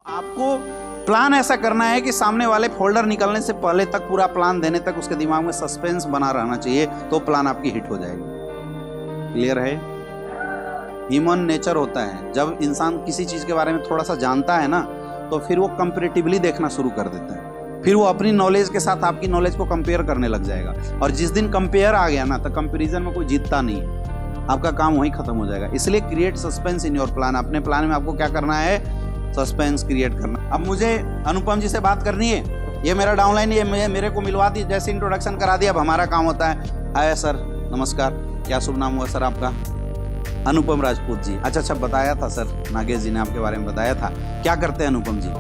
आपको प्लान ऐसा करना है कि सामने वाले फोल्डर निकलने से पहले तक पूरा प्लान देने तक उसके दिमाग में सस्पेंस बना रहना चाहिए, तो प्लान आपकी हिट हो जाएगी। क्लियर है? ह्यूमन नेचर होता है, जब इंसान किसी चीज के बारे में थोड़ा सा जानता है ना, तो फिर वो कंपैरेटिवली देखना शुरू कर देता है। फिर वो अपनी नॉलेज के साथ आपकी नॉलेज को कंपेयर करने लग जाएगा, और जिस दिन कंपेयर आ गया ना, तो कंपैरिजन में कोई जीतता नहीं है, आपका काम वहीं खत्म हो जाएगा। इसलिए create suspense in your plan. अपने प्लान में आपको क्या करना है? सस्पेंस क्रिएट करना। अब मुझे अनुपम जी से बात करनी है, ये मेरा डाउनलाइन, ये मेरे को मिलवा दी, जैसे इंट्रोडक्शन करा दिया, अब हमारा काम होता है। हाय सर, नमस्कार, क्या शुभ नाम हुआ सर आपका? अनुपम राजपूत जी। अच्छा, बताया था सर, नागेश जी ने आपके बारे में बताया था। क्या करते हैं अनुपम जी?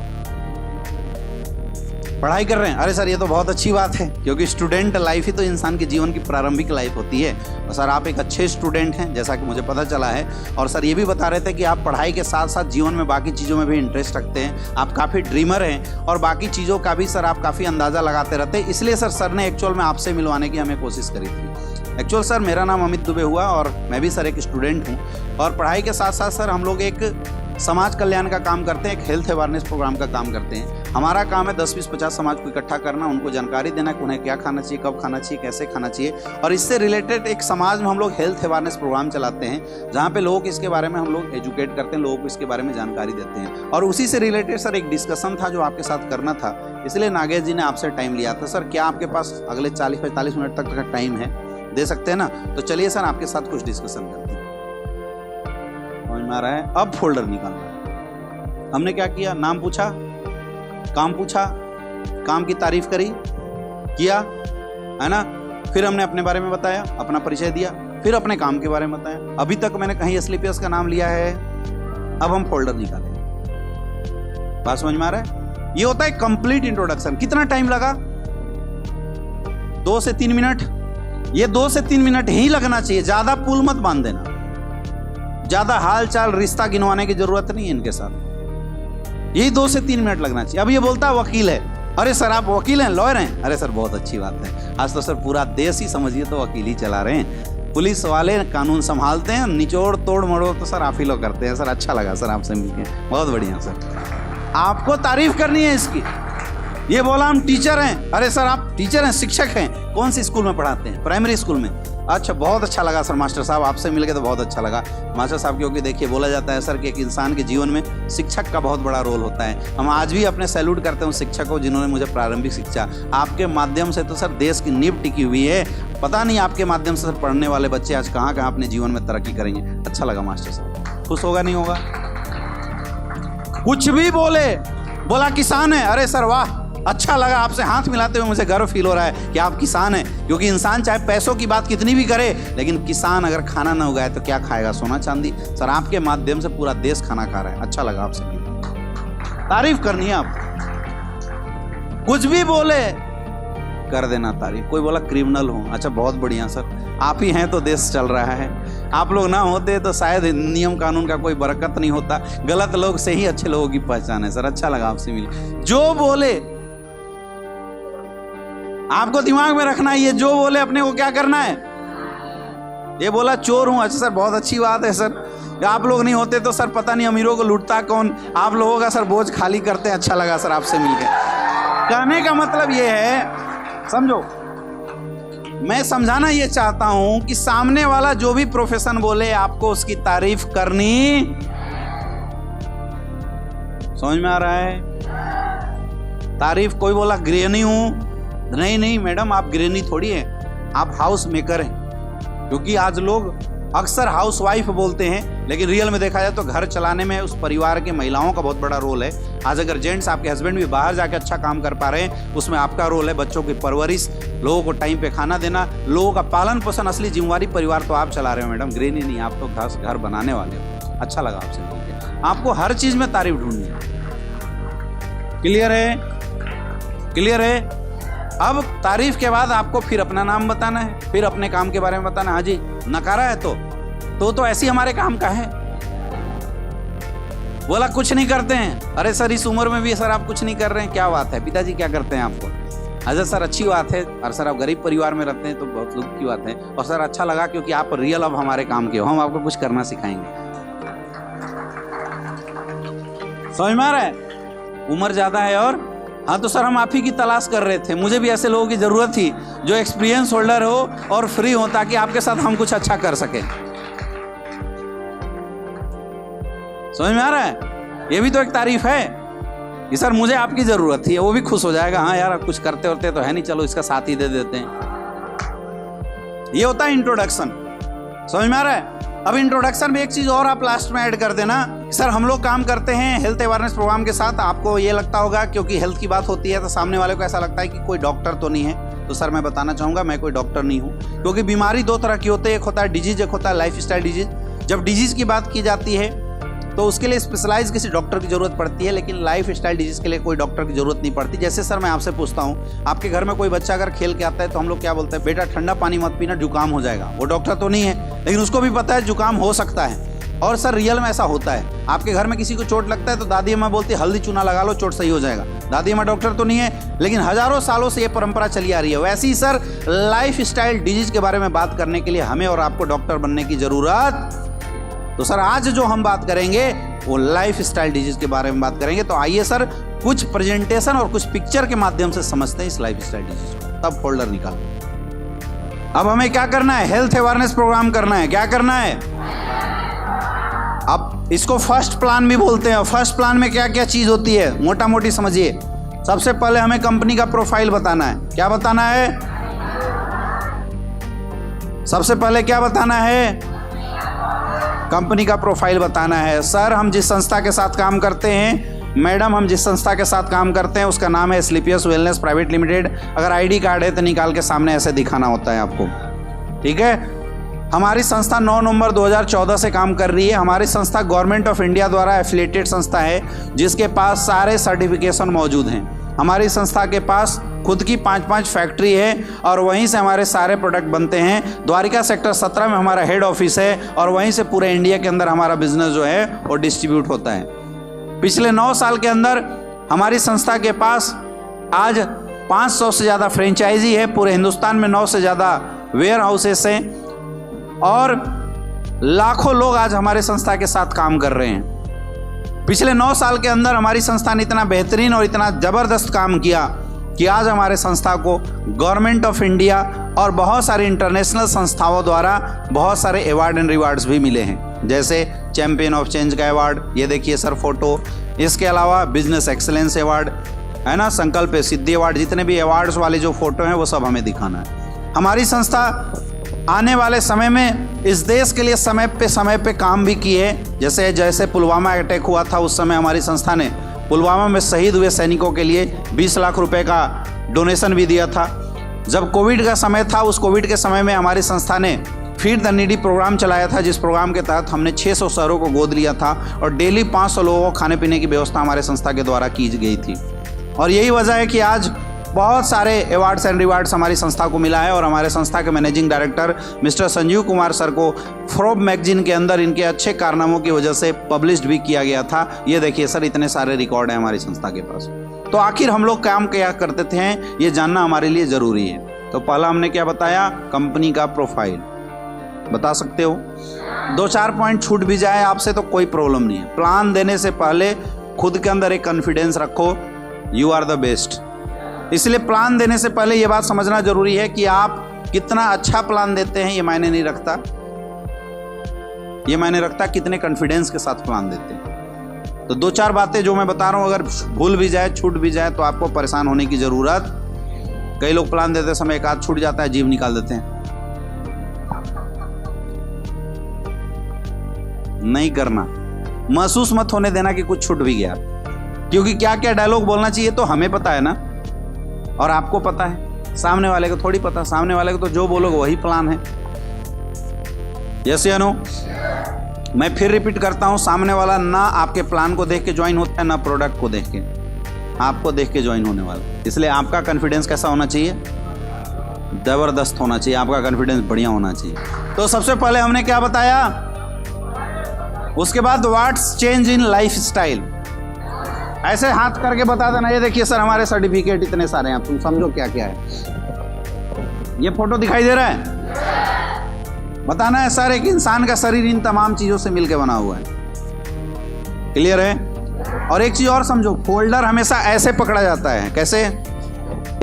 पढ़ाई कर रहे हैं? अरे सर, ये तो बहुत अच्छी बात है, क्योंकि स्टूडेंट लाइफ ही तो इंसान के जीवन की प्रारंभिक लाइफ होती है। और सर, आप एक अच्छे स्टूडेंट हैं, जैसा कि मुझे पता चला है। और सर, ये भी बता रहे थे कि आप पढ़ाई के साथ साथ जीवन में बाकी चीज़ों में भी इंटरेस्ट रखते हैं, आप काफ़ी ड्रीमर हैं, और बाकी चीज़ों का भी सर आप काफ़ी अंदाज़ा लगाते रहते हैं। इसलिए सर ने एक्चुअल में आपसे मिलवाने की हमें कोशिश करी थी। एक्चुअल सर, मेरा नाम अमित दुबे हुआ, और मैं भी सर एक स्टूडेंट हूँ। और पढ़ाई के साथ साथ सर हम लोग एक समाज कल्याण का काम करते हैं, एक हेल्थ अवेयरनेस प्रोग्राम का काम करते हैं। हमारा काम है 10, 20, 50 समाज को इकट्ठा करना, उनको जानकारी देना कि उन्हें क्या खाना चाहिए, कब खाना चाहिए, कैसे खाना चाहिए। और इससे रिलेटेड एक समाज में हम लोग हेल्थ अवेयरनेस प्रोग्राम चलाते हैं, जहाँ पे लोगों को इसके बारे में हम लोग एजुकेट करते हैं, लोगों को इसके बारे में जानकारी देते हैं। और उसी से रिलेटेड सर एक डिस्कशन था जो आपके साथ करना था, इसलिए नागेश जी ने आपसे टाइम लिया था। सर, क्या आपके पास अगले 40-45 मिनट तक का टाइम है? दे सकते हैं ना? तो चलिए सर, आपके साथ कुछ डिस्कशन करते हैं। समझ में आ रहा है? अब फोल्डर निकालना है। हमने क्या किया? नाम पूछा, काम पूछा, काम की तारीफ करी, किया, है ना? फिर हमने अपने बारे में बताया, अपना परिचय दिया, फिर अपने काम के बारे में बताया। अभी तक मैंने कहीं एसलीपीएस का नाम लिया है? अब हम फोल्डर निकालेंगे। बात समझ में आ रहा है? ये होता है कंप्लीट इंट्रोडक्शन। कितना टाइम लगा? 2 से 3 मिनट। ये 2 से 3 मिनट ही लगना चाहिए, ज्यादा पुल मत बांध देना, ज्यादा हाल चाल रिश्ता गिनवाने की जरूरत नहीं है इनके साथ। यही 2 से 3 मिनट लगना चाहिए। अब ये बोलता है वकील है। अरे सर, आप वकील हैं, लॉयर हैं? अरे सर, बहुत अच्छी बात है। आज तो सर पूरा देश ही समझिए तो वकील ही चला रहे हैं। पुलिस वाले कानून संभालते हैं, निचोड़ तोड़ मरोड़ तो सर आप ही लोग करते हैं। सर, अच्छा लगा सर आपसे मिलकर, बहुत बढ़िया सर। आपको तारीफ करनी है इसकी। ये बोला हम टीचर हैं। अरे सर, आप टीचर हैं, शिक्षक हैं? कौन सी स्कूल में पढ़ाते हैं? प्राइमरी स्कूल में। अच्छा, बहुत अच्छा लगा सर मास्टर साहब, आपसे मिलके तो बहुत अच्छा लगा मास्टर साहब। क्योंकि देखिए, बोला जाता है सर कि एक इंसान के जीवन में शिक्षक का बहुत बड़ा रोल होता है। हम आज भी अपने सैल्यूट करते हैं उन शिक्षकों जिन्होंने मुझे प्रारंभिक शिक्षा, आपके माध्यम से तो सर देश की नींव टिकी हुई है। पता नहीं आपके माध्यम से सर पढ़ने वाले बच्चे आज कहाँ कहाँ अपने जीवन में तरक्की करेंगे। अच्छा लगा मास्टर साहब। खुश होगा नहीं होगा? कुछ भी बोला किसान है। अरे सर वाह, अच्छा लगा आपसे हाथ मिलाते हुए, मुझे गर्व फील हो रहा है कि आप किसान हैं। क्योंकि इंसान चाहे पैसों की बात कितनी भी करे, लेकिन किसान अगर खाना ना उगाए तो क्या खाएगा? सोना चांदी। सर, आपके माध्यम से पूरा देश खाना खा रहा है। अच्छा लगा आपसे, तारीफ करनी है आप। कुछ भी बोले कर देना तारीफ। कोई बोला क्रिमिनल हूं, अच्छा बहुत बढ़िया सर, आप ही हैं तो देश चल रहा है। आप लोग ना होते तो शायद नियम कानून का कोई बरकत नहीं होता। गलत लोग से ही अच्छे लोगों की पहचान है। सर, अच्छा लगा आपसे मिले। जो बोले आपको दिमाग में रखना है, ये जो बोले अपने को क्या करना है? ये बोला चोर हूं, अच्छा सर बहुत अच्छी बात है सर। आप लोग नहीं होते तो सर पता नहीं अमीरों को लूटता कौन, आप लोगों का सर बोझ खाली करते हैं। अच्छा लगा सर आपसे मिलकर। कहने का मतलब ये है, समझो, मैं समझाना ये चाहता हूं कि सामने वाला जो भी प्रोफेशन बोले, आपको उसकी तारीफ करनी। समझ में आ रहा है? तारीफ, कोई बोला गृहिणी हूं, नहीं मैडम, आप गृहिणी थोड़ी हैं, आप हाउस मेकर हैं। क्योंकि आज लोग अक्सर हाउस वाइफ बोलते हैं, लेकिन रियल में देखा जाए तो घर चलाने में उस परिवार के महिलाओं का बहुत बड़ा रोल है। आज अगर जेंट्स, आपके हस्बैंड भी बाहर जाके अच्छा काम कर पा रहे हैं, उसमें आपका रोल है। बच्चों की परवरिश, लोगों को टाइम पे खाना देना, लोगों का पालन पोषण, असली जिम्मेवारी परिवार तो आप चला रहे हो मैडम, गृहिणी नहीं। आप तो घर बनाने वाले हो। अच्छा लगा आपसे मिलकर। आपको हर चीज में तारीफ ढूंढनी है। क्लियर है? क्लियर है? अब तारीफ के बाद आपको फिर अपना नाम बताना है, फिर अपने काम के बारे में बताना। हाँ जी, नकारा है तो ऐसी हमारे काम का है। बोला कुछ नहीं करते हैं। अरे सर, इस उम्र में भी सर आप कुछ नहीं कर रहे हैं, क्या बात है? पिताजी क्या करते हैं आपको? अच्छा सर, अच्छी बात है। और सर, आप गरीब परिवार में रहते हैं तो बहुत दुख की बात है। और सर, अच्छा लगा क्योंकि आप रियल अब हमारे काम के हो, हम आपको कुछ करना सिखाएंगे। समझ में आ रहा है? उम्र ज़्यादा है और हाँ तो सर हम आप ही की तलाश कर रहे थे, मुझे भी ऐसे लोगों की ज़रूरत थी जो एक्सपीरियंस होल्डर हो और फ्री हो, ताकि आपके साथ हम कुछ अच्छा कर सकें। समझ में आ रहा है? ये भी तो एक तारीफ है कि सर मुझे आपकी ज़रूरत थी, वो भी खुश हो जाएगा, हाँ यार कुछ करते होते तो है नहीं, चलो इसका साथ ही दे देते हैं। ये होता है इंट्रोडक्शन। समझ में आ रहा है? अब इंट्रोडक्शन में एक चीज़ और आप लास्ट में ऐड कर देना, सर हम लोग काम करते हैं हेल्थ अवेयरनेस प्रोग्राम के साथ। आपको ये लगता होगा क्योंकि हेल्थ की बात होती है तो सामने वाले को ऐसा लगता है कि कोई डॉक्टर तो नहीं है। तो सर मैं बताना चाहूँगा मैं कोई डॉक्टर नहीं हूँ, क्योंकि बीमारी दो तरह की होती है, एक होता है डिजीज, एक होता है लाइफ स्टाइल डिजीज। जब डिजीज की बात की जाती है तो उसके लिए स्पेशलाइज किसी डॉक्टर की जरूरत पड़ती है, लेकिन लाइफ स्टाइल डिजीज के लिए कोई डॉक्टर की जरूरत नहीं पड़ती। जैसे सर मैं आपसे पूछता हूँ, आपके घर में कोई बच्चा अगर खेल के आता है तो हम लोग क्या बोलते हैं, बेटा ठंडा पानी मत पीना जुकाम हो जाएगा। वो डॉक्टर तो नहीं है, लेकिन उसको भी पता है जुकाम हो सकता है। और सर रियल में ऐसा होता है, आपके घर में किसी को चोट लगता है तो दादी अम्मा बोलती है हल्दी चूना लगा लो चोट सही हो जाएगा। दादी अम्मा डॉक्टर तो नहीं है, लेकिन हजारों सालों से ये परंपरा चली आ रही है। वैसे ही सर लाइफ स्टाइल डिजीज के बारे में बात करने के लिए हमें और आपको डॉक्टर बनने की जरूरत। तो सर आज जो हम बात करेंगे वो लाइफ स्टाइल डिजीज के बारे में बात करेंगे। तो आइए सर कुछ प्रेजेंटेशन और कुछ पिक्चर के माध्यम से समझते हैं इस लाइफ स्टाइल डिजीज को। तब फोल्डर निकाल। अब हमें क्या करना है, हेल्थ अवेयरनेस प्रोग्राम करना है। क्या करना है, अब इसको फर्स्ट प्लान भी बोलते हैं। फर्स्ट प्लान में क्या क्या चीज होती है मोटा मोटी समझिए। सबसे पहले हमें कंपनी का प्रोफाइल बताना है। क्या बताना है? सबसे पहले क्या बताना है? कंपनी का प्रोफाइल बताना है। सर हम जिस संस्था के साथ काम करते हैं, मैडम हम जिस संस्था के साथ काम करते हैं उसका नाम है स्लीपियस वेलनेस प्राइवेट लिमिटेड। अगर आईडी कार्ड है तो निकाल के सामने ऐसे दिखाना होता है आपको, ठीक है। हमारी संस्था 9 नवंबर 2014 से काम कर रही है। हमारी संस्था गवर्नमेंट ऑफ इंडिया द्वारा एफिलिएटेड संस्था है, जिसके पास सारे सर्टिफिकेशन मौजूद हैं। हमारी संस्था के पास खुद की 5-5 फैक्ट्री है और वहीं से हमारे सारे प्रोडक्ट बनते हैं। द्वारिका सेक्टर 17 में हमारा हेड ऑफिस है और वहीं से पूरे इंडिया के अंदर हमारा बिजनेस जो है वो डिस्ट्रीब्यूट होता है। पिछले 9 साल के अंदर हमारी संस्था के पास आज 500 से ज़्यादा फ्रेंचाइजी है। पूरे हिंदुस्तान में 9 से ज़्यादा वेयर हाउसेस हैं और लाखों लोग आज हमारे संस्था के साथ काम कर रहे हैं। पिछले 9 साल के अंदर हमारी संस्था ने इतना बेहतरीन और इतना ज़बरदस्त काम किया कि आज हमारे संस्था को गवर्नमेंट ऑफ इंडिया और बहुत सारी इंटरनेशनल संस्थाओं द्वारा बहुत सारे अवार्ड एंड रिवार्ड्स भी मिले हैं, जैसे चैंपियन ऑफ चेंज का अवार्ड, ये देखिए सर फोटो। इसके अलावा बिजनेस एक्सीलेंस अवार्ड है ना, संकल्प सिद्धि अवार्ड, जितने भी अवार्ड्स वाले जो फोटो हैं वो सब हमें दिखाना है। हमारी संस्था आने वाले समय में इस देश के लिए समय पे काम भी किए। जैसे पुलवामा अटैक हुआ था उस समय हमारी संस्था ने पुलवामा में शहीद हुए सैनिकों के लिए 20 लाख रुपए का डोनेशन भी दिया था। जब कोविड का समय था, उस कोविड के समय में हमारी संस्था ने फीड द नीडी प्रोग्राम चलाया था, जिस प्रोग्राम के तहत हमने 600 शहरों को गोद लिया था और डेली 500 लोगों को खाने पीने की व्यवस्था हमारे संस्था के द्वारा की गई थी। और यही वजह है कि आज बहुत सारे अवार्ड्स एंड रिवार्ड्स हमारी संस्था को मिला है। और हमारे संस्था के managing director mister Sanjeev Kumar sir को फोर्ब्स मैगजीन के अंदर इनके अच्छे कारनामों की वजह से पब्लिश्ड भी किया गया था। ये देखिए सर, इतने सारे रिकॉर्ड हैं हमारी संस्था के पास। तो आखिर हम लोग काम क्या करते थे ये जानना हमारे लिए ज़रूरी है। तो पहला हमने क्या बताया, कंपनी का प्रोफाइल बता सकते हो। 2-4 पॉइंट छूट भी जाए आपसे तो कोई प्रॉब्लम नहीं है। प्लान देने से पहले खुद के अंदर एक कॉन्फिडेंस रखो, यू आर द बेस्ट। इसलिए प्लान देने से पहले ये बात समझना जरूरी है कि आप कितना अच्छा प्लान देते हैं, ये मायने नहीं रखता। ये मायने रखता कितने कॉन्फिडेंस के साथ प्लान देते हैं। तो 2-4 बातें जो मैं बता रहा हूं, अगर भूल भी जाए, छूट भी जाए तो आपको परेशान होने की जरूरत। कई लोग प्लान देते समय एक आध छूट जाता है, जीव निकाल देते हैं। नहीं करना, महसूस मत होने देना कि कुछ छूट भी गया, क्योंकि क्या क्या डायलॉग बोलना चाहिए तो हमें पता है ना, और आपको पता है, सामने वाले को थोड़ी पता। सामने वाले को तो जो बोलोगे वही प्लान है। यस या नो? मैं फिर रिपीट करता हूं, सामने वाला ना आपके प्लान को देख के ज्वाइन होता है, ना प्रोडक्ट को देख के, आपको देख के ज्वाइन होने वाला। इसलिए आपका कॉन्फिडेंस कैसा होना चाहिए? जबरदस्त होना चाहिए, आपका कॉन्फिडेंस बढ़िया होना चाहिए। तो सबसे पहले हमने क्या बताया, उसके बाद what's change in life style. ऐसे हाथ करके बता देना, ये देखिए सर हमारे सर्टिफिकेट इतने सारे हैं, तुम समझो क्या क्या है। ये फोटो दिखाई दे रहा है, बताना है सर एक इंसान का शरीर इन तमाम चीजों से मिलकर बना हुआ है। क्लियर है? और एक चीज और समझो, फोल्डर हमेशा ऐसे पकड़ा जाता है। कैसे?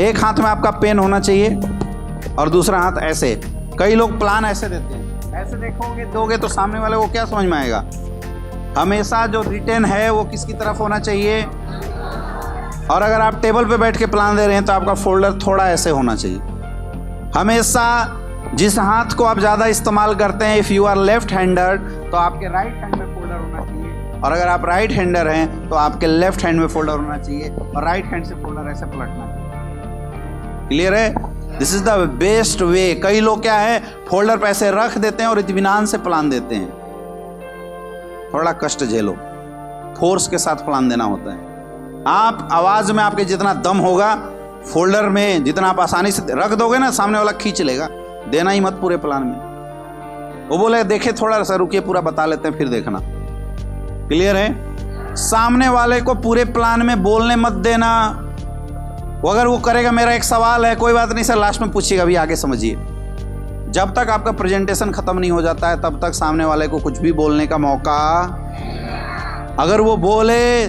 एक हाथ में आपका पेन होना चाहिए और दूसरा हाथ ऐसे। कई लोग प्लान ऐसे देते हैं, ऐसे देखोगे दोगे तो सामने वाले को क्या समझ में आएगा? हमेशा जो रिटेन है वो किसकी तरफ होना चाहिए। और अगर आप टेबल पे बैठ के प्लान दे रहे हैं तो आपका फोल्डर थोड़ा ऐसे होना चाहिए। हमेशा जिस हाथ को आप ज़्यादा इस्तेमाल करते हैं, if you are left hander, तो आपके राइट हैंड में फोल्डर होना चाहिए, और अगर आप राइट हैंडर हैं तो आपके लेफ्ट हैंड में फोल्डर होना चाहिए, और राइट हैंड से फोल्डर ऐसे पलटना चाहिए। क्लियर है? This is the best way. कई लोग क्या है, फोल्डर पे ऐसे रख देते हैं और इत्मीनान से प्लान देते हैं। थोड़ा कष्ट झेलो, फोर्स के साथ प्लान देना होता है। आप आवाज में आपके जितना दम होगा, फोल्डर में जितना आप आसानी से रख दोगे ना, सामने वाला खींच लेगा। देना ही मत पूरे प्लान में। वो बोले देखे थोड़ा सा रुकिए, पूरा बता लेते हैं फिर देखना। क्लियर है? सामने वाले को पूरे प्लान में बोलने मत देना। वो अगर वो करेगा, मेरा एक सवाल है, कोई बात नहीं सर, लास्ट में पूछिएगा, अभी आगे समझिए। जब तक आपका प्रेजेंटेशन खत्म नहीं हो जाता है तब तक सामने वाले को कुछ भी बोलने का मौका, अगर वो बोले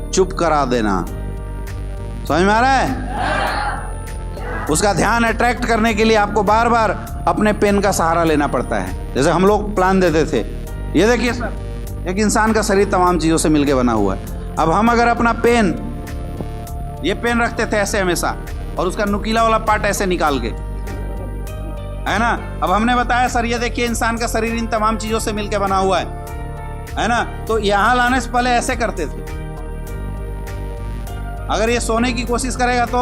चुप करा देना। समझ में आ रहा है? उसका ध्यान अट्रैक्ट करने के लिए आपको बार बार अपने पेन का सहारा लेना पड़ता है। जैसे हम लोग प्लान देते थे, ये देखिए सर, एक इंसान का शरीर तमाम चीज़ों से मिलकर बना हुआ है। अब हम अगर अपना पेन, ये पेन रखते थे ऐसे हमेशा, और उसका नुकीला वाला पार्ट ऐसे निकाल के, है ना। अब हमने बताया सर ये देखिए इंसान का शरीर इन तमाम चीज़ों से मिलकर बना हुआ है ना। तो यहाँ लाने से पहले ऐसे करते थे। अगर ये सोने की कोशिश करेगा तो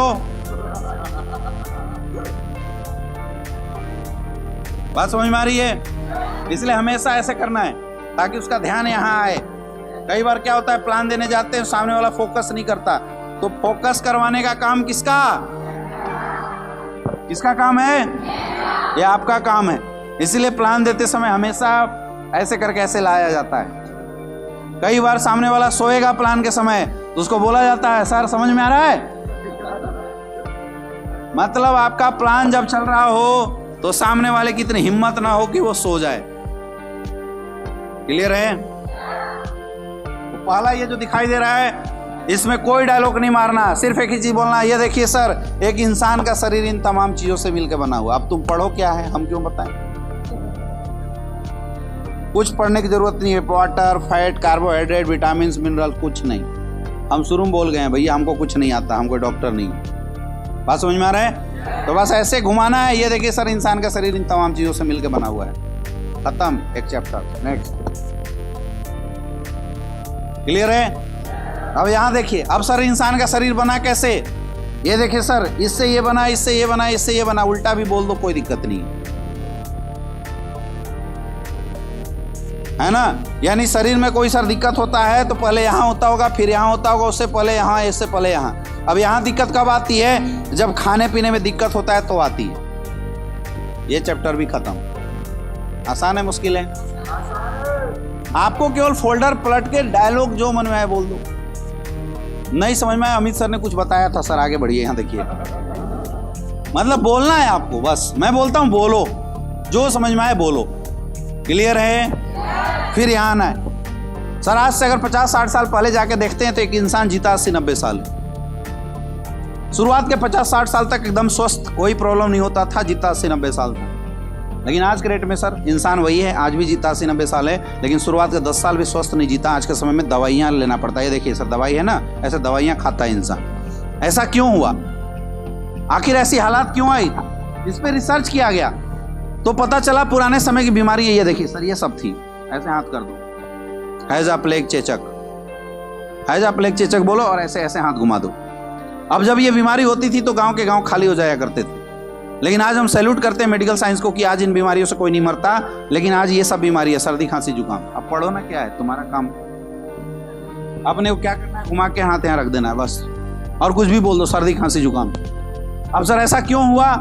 बात समझ में आ रही है? इसलिए हमेशा ऐसे करना है ताकि उसका ध्यान यहाँ आए। कई बार क्या होता है, प्लान देने जाते हैं, सामने वाला फोकस नहीं करता, तो फोकस करवाने का काम किसका काम है? ये आपका काम है। इसलिए प्लान देते समय हमेशा ऐसे करके ऐसे लाया जाता है। कई बार सामने वाला सोएगा प्लान के समय, तो उसको बोला जाता है सर समझ में आ रहा है? मतलब आपका प्लान जब चल रहा हो तो सामने वाले की इतनी हिम्मत ना हो कि वो सो जाए। क्लियर है? तो पहला ये जो दिखाई दे रहा है, इसमें कोई डायलॉग नहीं मारना, सिर्फ एक ही चीज बोलना, ये देखिए सर एक इंसान का शरीर इन तमाम चीजों से मिलकर बना हुआ। अब तुम पढ़ो क्या है, हम क्यों बताएं? कुछ पढ़ने की जरूरत नहीं है। Water, fat, carbohydrate, vitamin, mineral, कुछ नहीं। हम शुरू में बोल गए हैं भैया हमको कुछ नहीं आता, हम कोई डॉक्टर नहीं। बात समझ में आ रहा है? तो बस ऐसे घुमाना है। ये देखिए सर इंसान का शरीर इन तमाम चीजों से मिलकर बना हुआ है। खत्म, एक चैप्टर। नेक्स्ट। क्लियर है? अब यहां देखिए, अब सर इंसान का शरीर बना कैसे? ये देखिए सर इससे ये बना, इससे ये बना, इससे ये बना। उल्टा भी बोल दो, कोई दिक्कत नहीं है ना। यानी शरीर में कोई सर दिक्कत होता है तो पहले यहाँ होता होगा, फिर यहाँ होता होगा, उससे पहले यहाँ, इससे पहले यहाँ। अब यहाँ दिक्कत कब आती है? जब खाने पीने में दिक्कत होता है तो आती है। ये चैप्टर भी खत्म। आसान है मुश्किल है? आपको केवल फोल्डर पलट के डायलॉग जो मन में आए बोल दो। नहीं समझ में आया? अमित सर ने कुछ बताया था सर, आगे बढ़िए। यहाँ देखिए, मतलब बोलना है आपको, बस मैं बोलता हूँ बोलो, जो समझ में आए बोलो। क्लियर है? फिर यहाँ आना है। सर आज से अगर 50-60 साल पहले जाके देखते हैं तो एक इंसान जीता 80-90 साल। शुरुआत के 50-60 साल तक एकदम स्वस्थ, कोई प्रॉब्लम नहीं होता था, जीता 80-90 साल तक। लेकिन आज के रेट में सर इंसान वही है, आज भी जीता 80-90 साल है, लेकिन शुरुआत के 10 साल भी स्वस्थ नहीं जीता। आज के समय में दवाइयाँ लेना पड़ता है। ये देखिए सर दवाई है ना, ऐसे दवाइयाँ खाता है इंसान। ऐसा क्यों हुआ? आखिर ऐसी हालात क्यों आई? इस पर रिसर्च किया गया तो पता चला पुराने समय की बीमारी है। ये देखिए सर ये सब थी। ऐसे हाथ कर दो, हैजा प्लेग चेचक, हैजा प्लेग चेचक बोलो और ऐसे ऐसे हाथ घुमा दो। अब जब ये बीमारी होती थी तो गांव के गांव खाली हो जाया करते थे। लेकिन आज हम सैल्यूट करते हैं मेडिकल साइंस को कि आज इन बीमारियों से कोई नहीं मरता, लेकिन आज ये सब बीमारी है, सर्दी खांसी जुकाम। अब पढ़ो ना, क्या है तुम्हारा काम? आपने क्या करना है, घुमा के हाथ यहाँ रख देना है बस, और कुछ भी बोल दो, सर्दी खांसी जुकाम। अब सर ऐसा क्यों हुआ?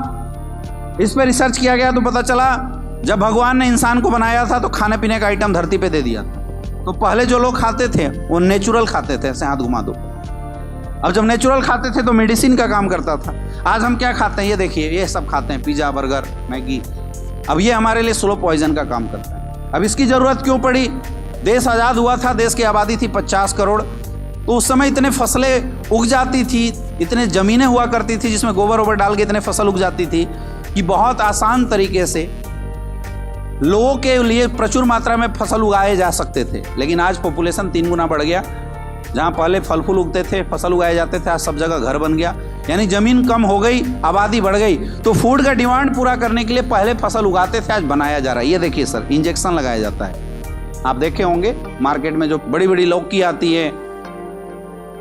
इस पर रिसर्च किया गया तो पता चला जब भगवान ने इंसान को बनाया था तो खाने पीने का आइटम धरती पे दे दिया था। तो पहले जो लोग खाते थे वो नेचुरल खाते थे, ऐसे हाथ घुमा दो। अब जब नेचुरल खाते थे तो मेडिसिन का काम करता था। आज हम क्या खाते हैं? ये देखिए ये सब खाते हैं, पिज्जा, बर्गर, मैगी। अब ये हमारे लिए स्लो पॉइजन का काम करता है। अब इसकी जरूरत क्यों पड़ी? देश आज़ाद हुआ था, देश की आबादी थी 50 करोड़, तो उस समय इतने फसलें उग जाती थी, इतने ज़मीनें हुआ करती थी जिसमें गोबर वोबर डाल के इतने फसल उग जाती थी कि बहुत आसान तरीके से लोगों के लिए प्रचुर मात्रा में फसल उगाए जा सकते थे। लेकिन आज पॉपुलेशन 3 गुना बढ़ गया। जहाँ पहले फल फूल उगते थे, फसल उगाए जाते थे, आज सब जगह घर बन गया। यानी ज़मीन कम हो गई, आबादी बढ़ गई, तो फूड का डिमांड पूरा करने के लिए पहले फसल उगाते थे, आज बनाया जा रहा है। ये देखिए सर, इंजेक्शन लगाया जाता है। आप देखे होंगे मार्केट में जो बड़ी बड़ी लौकी आती है,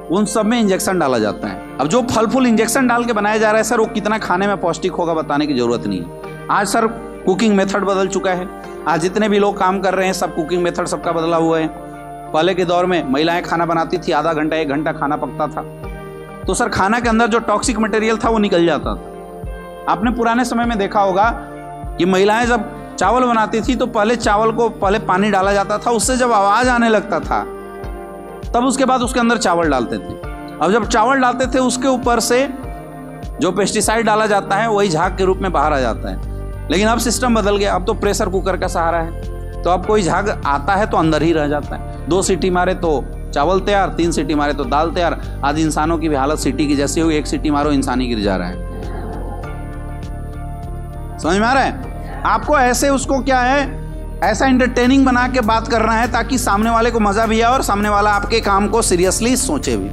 उन सब में इंजेक्शन डाला जाता है। अब जो फल फूल इंजेक्शन डाल के बनाया जा रहा है सर, वो कितना खाने में पौष्टिक होगा बताने की जरूरत नहीं है। आज सर कुकिंग मेथड बदल चुका है। आज जितने भी लोग काम कर रहे हैं, सब कुकिंग मेथड सबका बदला हुआ है। पहले के दौर में महिलाएं खाना बनाती थी, आधा घंटा 1 घंटा खाना पकता था, तो सर खाना के अंदर जो टॉक्सिक मटेरियल था वो निकल जाता था। आपने पुराने समय में देखा होगा कि महिलाएं जब चावल बनाती थी तो पहले चावल को पहले पानी डाला जाता था, उससे जब आवाज आने लगता था तब उसके बाद उसके अंदर चावल डालते थे। अब जब चावल डालते थे उसके ऊपर से जो पेस्टिसाइड डाला जाता है वही झाग के रूप में बाहर आ जाता है। लेकिन अब सिस्टम बदल गया, अब तो प्रेशर कुकर का सहारा है, तो अब कोई झाग आता है तो अंदर ही रह जाता है। 2 सीटी मारे तो चावल तैयार, 3 सीटी मारे तो दाल तैयार। आज इंसानों की भी हालत सीटी की जैसी हुई, 1 सीटी मारो इंसान ही गिर जा रहा है। समझ में आ रहा है? आपको ऐसे उसको क्या है, ऐसा एंटरटेनिंग बना के बात करना है ताकि सामने वाले को मजा भी आए और सामने वाला आपके काम को सीरियसली सोचे भी।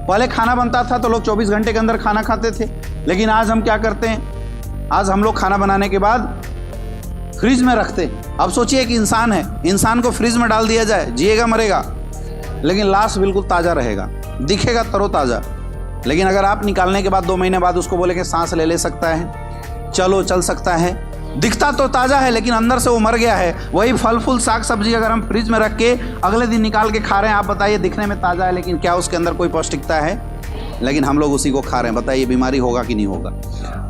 पहले खाना बनता था तो लोग 24 घंटे के अंदर खाना खाते थे, लेकिन आज हम क्या करते हैं, आज हम लोग खाना बनाने के बाद फ्रिज में रखते हैं। अब सोचिए कि इंसान है, इंसान को फ्रिज में डाल दिया जाए, जिएगा मरेगा, लेकिन लाश बिल्कुल ताज़ा रहेगा, दिखेगा तरोताज़ा। लेकिन अगर आप निकालने के बाद 2 महीने बाद उसको बोले कि सांस ले सकता है, चल सकता है, दिखता तो ताज़ा है लेकिन अंदर से वो मर गया है। वही फल फूल साग सब्जी अगर हम फ्रिज में रख के अगले दिन निकाल के खा रहे हैं, आप बताइए दिखने में ताज़ा है लेकिन क्या उसके अंदर कोई पौष्टिकता है? लेकिन हम लोग उसी को खा रहे हैं। बताइए बीमारी होगा कि नहीं होगा?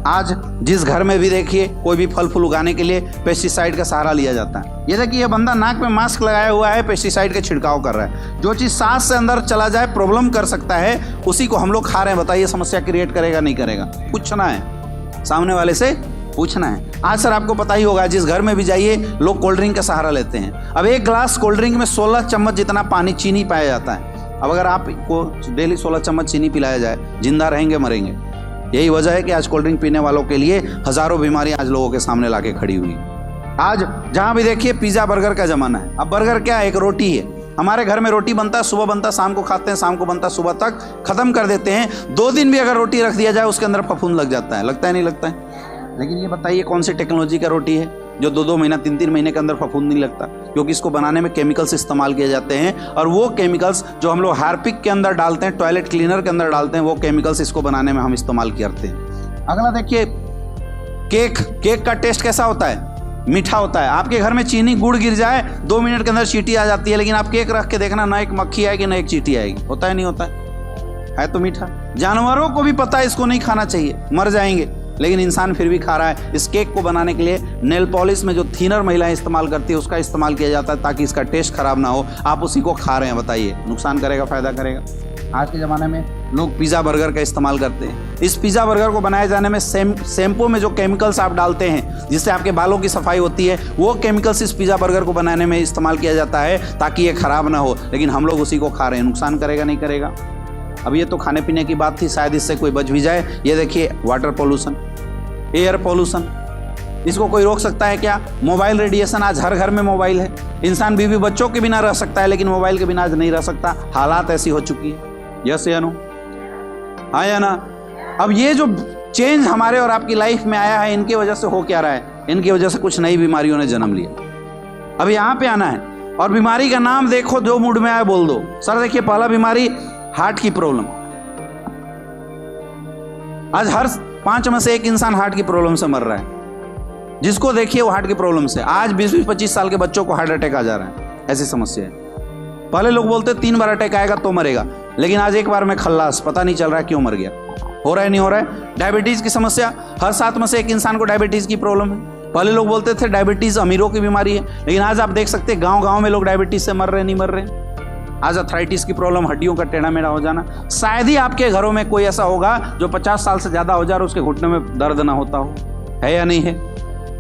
आज जिस घर में भी देखिए कोई भी फल फूल उगाने के लिए पेस्टिसाइड का सहारा लिया जाता है। ये देखिए ये बंदा नाक में मास्क लगाया हुआ है, पेस्टिसाइड का छिड़काव कर रहा है। जो चीज़ सांस से अंदर चला जाए प्रॉब्लम कर सकता है, उसी को हम लोग खा रहे हैं। बताइए समस्या क्रिएट करेगा नहीं करेगा? पूछना है, सामने वाले से पूछना है। आज सर आपको पता ही होगा, जिस घर में भी जाइए लोग कोल्ड ड्रिंक का सहारा लेते हैं। अब 1 ग्लास कोल्ड ड्रिंक में 16 चम्मच जितना पानी चीनी पाया जाता है। अब अगर आपको डेली 16 चम्मच चीनी पिलाया जाए, जिंदा रहेंगे मरेंगे? यही वजह है कि आज कोल्ड ड्रिंक पीने वालों के लिए हजारों बीमारियां आज लोगों के सामने लाके खड़ी हुई। आज जहां भी देखिए पिज्जा बर्गर का जमाना है। अब बर्गर क्या है? एक रोटी है। हमारे घर में रोटी बनता है, सुबह बनता है, शाम को खाते हैं, शाम को बनता है, सुबह तक खत्म कर देते हैं। 2 दिन भी अगर रोटी रख दिया जाए उसके अंदर फफूंद लग जाता है। लगता है नहीं लगता है? लेकिन ये बताइए कौन सी टेक्नोलॉजी का रोटी है जो 2-2 महीना 3-3 महीने के अंदर फफूंद नहीं लगता? क्योंकि इसको बनाने में केमिकल्स इस्तेमाल किए जाते हैं, और वो केमिकल्स जो हम लोग हार्पिक के अंदर डालते हैं, टॉयलेट क्लीनर के अंदर डालते हैं, वो केमिकल्स इसको बनाने में हम इस्तेमाल करते हैं। अगला देखिए केक का टेस्ट कैसा होता है? मीठा होता है। आपके घर में चीनी गुड़ गिर जाए 2 मिनट के अंदर चींटी आ जाती है, लेकिन आप केक रख के देखना, ना एक मक्खी आएगी ना एक चींटी आएगी। होता है नहीं होता है तो मीठा। जानवरों को भी पता है इसको नहीं खाना चाहिए, मर जाएंगे, लेकिन इंसान फिर भी खा रहा है। इस केक को बनाने के लिए नेल पॉलिश में जो थिनर महिलाएं इस्तेमाल करती है उसका इस्तेमाल किया जाता है ताकि इसका टेस्ट खराब ना हो। आप उसी को खा रहे हैं, बताइए नुकसान करेगा फायदा करेगा? आज के ज़माने में लोग पिज़्ज़ा बर्गर का इस्तेमाल करते हैं। इस पिज़्ज़ा बर्गर को बनाए जाने में शैम्पू में जो केमिकल्स आप डालते हैं जिससे आपके बालों की सफाई होती है, वो केमिकल्स इस पिज़्ज़ा बर्गर को बनाने में इस्तेमाल किया जाता है ताकि ये खराब ना हो, लेकिन हम लोग उसी को खा रहे हैं। नुकसान करेगा नहीं करेगा? अब ये तो खाने पीने की बात थी, शायद इससे कोई बच भी जाए। ये देखिए वाटर पोल्यूशन, एयर पोल्यूशन, इसको कोई रोक सकता है क्या? मोबाइल रेडिएशन, आज हर घर में मोबाइल है। इंसान बीवी बच्चों के बिना रह सकता है लेकिन मोबाइल के बिना आज नहीं रह सकता। हालात ऐसी हो चुकी है। यस या नो? हाँ या ना? अब ये जो चेंज हमारे और आपकी लाइफ में आया है, इनकी वजह से हो क्या रहा है? इनकी वजह से कुछ नई बीमारियों ने जन्म लिया। अब यहाँ पे आना है और बीमारी का नाम देखो, जो मूड में आए बोल दो। सर देखिए पहला बीमारी हार्ट की प्रॉब्लम। आज हर 5 में से 1 इंसान हार्ट की प्रॉब्लम से मर रहा है। जिसको देखिए वो हार्ट की प्रॉब्लम से। आज 20-25 साल के बच्चों को हार्ट अटैक आ जा रहा है, ऐसी समस्या है। पहले लोग बोलते 3 बार अटैक आएगा तो मरेगा, लेकिन आज 1 बार में खल्लास, पता नहीं चल रहा है क्यों मर गया। हो रहा है नहीं हो रहा है? डायबिटीज की समस्या, हर 7 में से 1 इंसान को डायबिटीज की प्रॉब्लम है। पहले लोग बोलते थे डायबिटीज अमीरों की बीमारी है, लेकिन आज आप देख सकते हैं गाँव में लोग डायबिटीज से मर रहे नहीं मर रहे। आज अर्थराइटिस की प्रॉब्लम, हड्डियों का टेढ़ा मेढ़ा हो जाना। शायद ही आपके घरों में कोई ऐसा होगा जो 50 साल से ज़्यादा हो जाए और उसके घुटने में दर्द ना होता हो। है या नहीं है?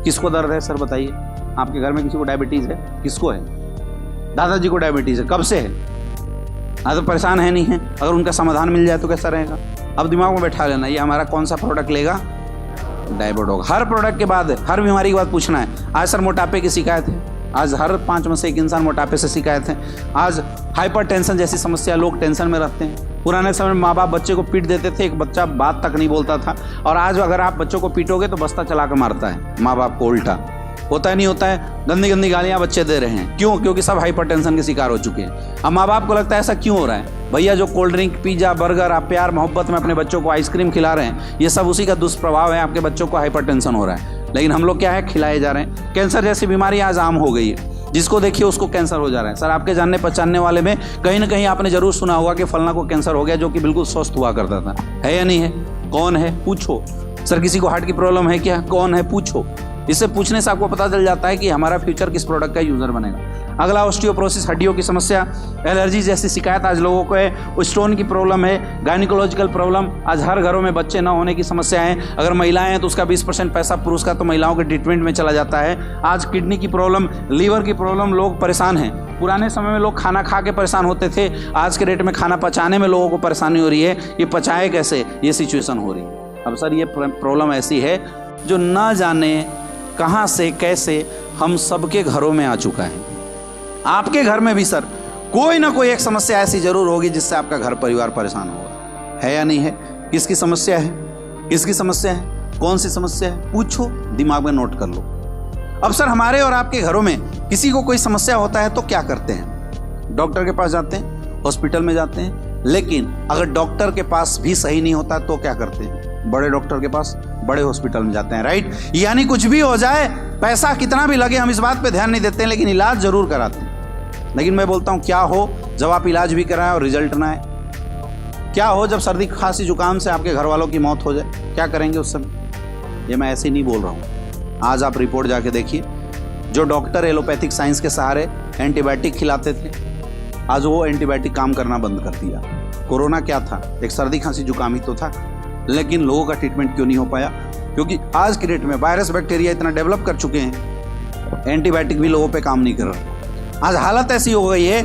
किसको दर्द है सर बताइए? आपके घर में किसी को डायबिटीज़ है? किसको है? दादाजी को डायबिटीज़ है। कब से है? तो परेशान है नहीं है, अगर उनका समाधान मिल जाए तो कैसा रहेगा। अब दिमाग में बैठा लेना, ये हमारा कौन सा प्रोडक्ट लेगा, डायबोडोग। हर प्रोडक्ट के बाद, हर बीमारी के बाद पूछना है, आज सर मोटापे की शिकायत है, आज हर 5 में से 1 इंसान मोटापे से शिकायत है, आज हाइपरटेंशन जैसी समस्या, लोग टेंशन में रहते हैं। पुराने समय में माँ बाप बच्चे को पीट देते थे, एक बच्चा बात तक नहीं बोलता था, और आज अगर आप बच्चों को पीटोगे तो बस्ता चला कर मारता है माँ बाप को, उल्टा होता है नहीं होता है। गंदी गंदी गालियाँ बच्चे दे रहे हैं, क्यों? क्योंकि सब हाइपरटेंशन के शिकार हो चुके हैं। अब माँ बाप को लगता है ऐसा क्यों हो रहा है, भैया जो कोल्ड ड्रिंक, पिज्जा, बर्गर, आप प्यार मोहब्बत में अपने बच्चों को आइसक्रीम खिला रहे हैं, ये सब उसी का दुष्प्रभाव है, आपके बच्चों को हाइपरटेंशन हो रहा है। लेकिन हम लोग क्या है, खिलाए जा रहे हैं। कैंसर जैसी बीमारी आज आम हो गई है, जिसको देखिए उसको कैंसर हो जा रहा है। सर आपके जानने पहचानने वाले में कहीं ना कहीं आपने जरूर सुना होगा कि फलना को कैंसर हो गया, जो कि बिल्कुल स्वस्थ हुआ करता था। है या नहीं है? कौन है? पूछो। सर किसी को हार्ट की प्रॉब्लम है क्या? कौन है? पूछो। इससे पूछने से आपको पता चल जाता है कि हमारा फ्यूचर किस प्रोडक्ट का यूजर बनेगा। अगला ऑस्टियोपोरोसिस, हड्डियों की समस्या, एलर्जी जैसी शिकायत आज लोगों को है, स्टोन की प्रॉब्लम है, गायनिकोलॉजिकल प्रॉब्लम, आज हर घरों में बच्चे न होने की समस्या है। अगर महिलाएं हैं तो उसका 20% पैसा पुरुष का तो महिलाओं के ट्रीटमेंट में चला जाता है। आज किडनी की प्रॉब्लम, लीवर की प्रॉब्लम, लोग परेशान हैं। पुराने समय में लोग खाना खा के परेशान होते थे, आज के डेट में खाना पचाने में लोगों को परेशानी हो रही है, ये पचाए कैसे, ये सिचुएशन हो रही है। अब सर ये प्रॉब्लम ऐसी है जो न जाने कहाँ से कैसे हम सबके घरों में आ चुका है। आपके घर में भी सर कोई ना कोई एक समस्या ऐसी जरूर होगी जिससे आपका घर परिवार परेशान होगा। है या नहीं है? किसकी समस्या है? किसकी समस्या है? कौन सी समस्या है? पूछो, दिमाग में नोट कर लो। अब सर हमारे और आपके घरों में किसी को कोई समस्या होता है तो क्या करते हैं? डॉक्टर के पास जाते हैं, हॉस्पिटल में जाते हैं। लेकिन अगर डॉक्टर के पास भी सही नहीं होता तो क्या करते हैं? बड़े डॉक्टर के पास, बड़े हॉस्पिटल में जाते हैं, राइट। यानी कुछ भी हो जाए, पैसा कितना भी लगे, हम इस बात पे ध्यान नहीं देते हैं, लेकिन इलाज जरूर कराते हैं। लेकिन मैं बोलता हूं, क्या हो जब आप इलाज भी कराएं और रिजल्ट ना आए? क्या हो जब सर्दी खांसी जुकाम से आपके घर वालों की मौत हो जाए? क्या करेंगे उस समय? ये मैं ऐसे ही नहीं बोल रहा हूं। आज आप रिपोर्ट जाके देखिए, जो डॉक्टर एलोपैथिक साइंस के सहारे एंटीबायोटिक खिलाते थे, आज वो एंटीबायोटिक काम करना बंद कर दिया। कोरोना क्या था? एक सर्दी खांसी जुकाम ही तो था, लेकिन लोगों का ट्रीटमेंट क्यों नहीं हो पाया? क्योंकि आज की डेट में वायरस बैक्टीरिया इतना डेवलप कर चुके हैं, एंटीबायोटिक भी लोगों पे काम नहीं कर रहा। आज हालत ऐसी हो गई है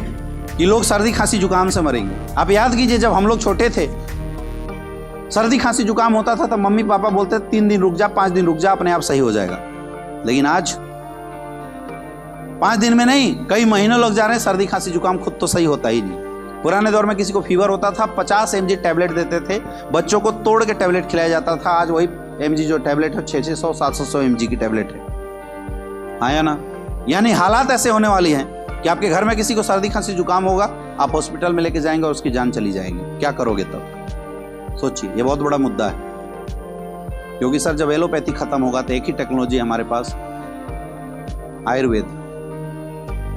कि लोग सर्दी खांसी जुकाम से मरेंगे। आप याद कीजिए, जब हम लोग छोटे थे, सर्दी खांसी जुकाम होता था तब मम्मी पापा बोलते 3 दिन रुक जा, 5 दिन रुक जा, अपने आप सही हो जाएगा। लेकिन आज 5 दिन में नहीं, कई महीनों लग जा रहे हैं, सर्दी खांसी जुकाम खुद तो सही होता ही नहीं। पुराने दौर में किसी को फीवर होता था, 50 mg टैबलेट देते थे, बच्चों को तोड़ के टैबलेट खिलाया जाता था। आज वही mg जो टैबलेट है 600 700 mg की टैबलेट है। आया ना? यानी हालात ऐसे होने वाली हैं कि आपके घर में किसी को सर्दी खांसी जुकाम होगा, आप हॉस्पिटल में लेके जाएंगे और उसकी जान चली जाएगी। क्या करोगे तब? सोचिए, ये बहुत बड़ा मुद्दा है। क्योंकि सर जब एलोपैथी खत्म होगा तो एक ही टेक्नोलॉजी हमारे पास, आयुर्वेद।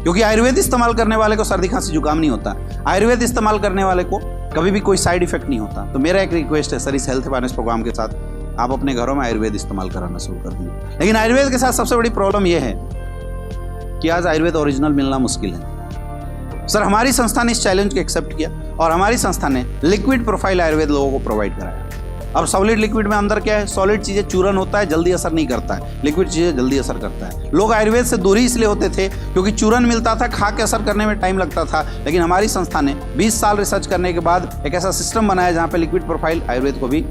क्योंकि आयुर्वेद इस्तेमाल करने वाले को सर्दी खांसी जुकाम नहीं होता, आयुर्वेद इस्तेमाल करने वाले को कभी भी कोई साइड इफेक्ट नहीं होता। तो मेरा एक रिक्वेस्ट है सर, इस हेल्थ अवेयरनेस प्रोग्राम के साथ आप अपने घरों में आयुर्वेद इस्तेमाल कराना शुरू कर दीजिए। लेकिन आयुर्वेद के साथ सबसे बड़ी प्रॉब्लम यह है कि आज आयुर्वेद ओरिजिनल मिलना मुश्किल है। सर हमारी संस्था ने इस चैलेंज को एक्सेप्ट किया और हमारी संस्था ने लिक्विड प्रोफाइल आयुर्वेद लोगों को प्रोवाइड कराया। अब सॉलिड लिक्विड में अंदर क्या है? सॉलिड चीजें चूरन होता है, जल्दी असर नहीं करता है, लिक्विड चीजें जल्दी असर करता है। लोग आयुर्वेद से दूरी इसलिए होते थे क्योंकि चूरन मिलता था, खा के असर करने में टाइम लगता था। लेकिन हमारी संस्था ने 20 साल रिसर्च करने के बाद एक ऐसा सिस्टम बनाया जहाँ पे लिक्विड प्रोफाइल आयुर्वेद को भी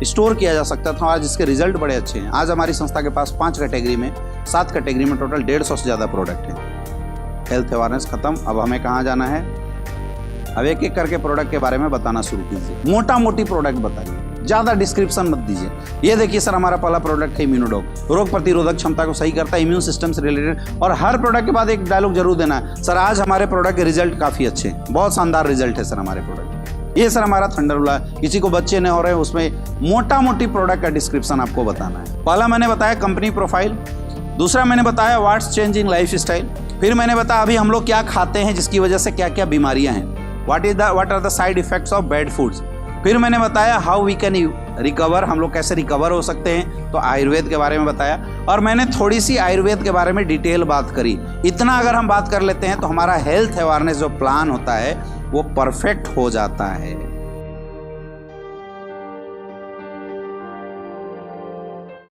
स्टोर किया जा सकता था, और जिसके रिजल्ट बड़े अच्छे हैं। आज हमारी संस्था के पास 5 कैटेगरी में, 7 कैटेगरी में टोटल 150 से ज़्यादा प्रोडक्ट हैं। हेल्थ अवेयरनेस खत्म, अब हमें कहाँ जाना है? अब एक एक करके प्रोडक्ट के बारे में बताना शुरू कीजिए। मोटा मोटी प्रोडक्ट बताइए, ज़्यादा डिस्क्रिप्शन मत दीजिए। ये देखिए सर, हमारा पहला प्रोडक्ट है इम्यूनोडॉग, रोग प्रतिरोधक क्षमता को सही करता है, इम्यून सिस्टम से रिलेटेड। और हर प्रोडक्ट के बाद एक डायलॉग जरूर देना है, सर आज हमारे प्रोडक्ट के रिजल्ट काफ़ी अच्छे हैं, बहुत शानदार रिजल्ट है सर हमारे प्रोडक्ट। ये सर हमारा थंडरबोल्ट है, किसी को बच्चे नहीं हो रहे हैं, उसमें मोटा मोटी प्रोडक्ट का डिस्क्रिप्शन आपको बताना है। पहला मैंने बताया कंपनी प्रोफाइल, दूसरा मैंने बताया व्हाट्स चेंजिंग लाइफ स्टाइल, फिर मैंने बताया अभी हम लोग क्या खाते हैं जिसकी वजह से क्या क्या बीमारियां हैं, what are the side effects of bad foods. फिर मैंने बताया हाउ वी कैन रिकवर, हम लोग कैसे रिकवर हो सकते हैं, तो आयुर्वेद के बारे में बताया। और मैंने थोड़ी सी आयुर्वेद के बारे में डिटेल बात करी। इतना अगर हम बात कर लेते हैं तो हमारा हेल्थ अवेयरनेस जो प्लान होता है वो परफेक्ट हो जाता है।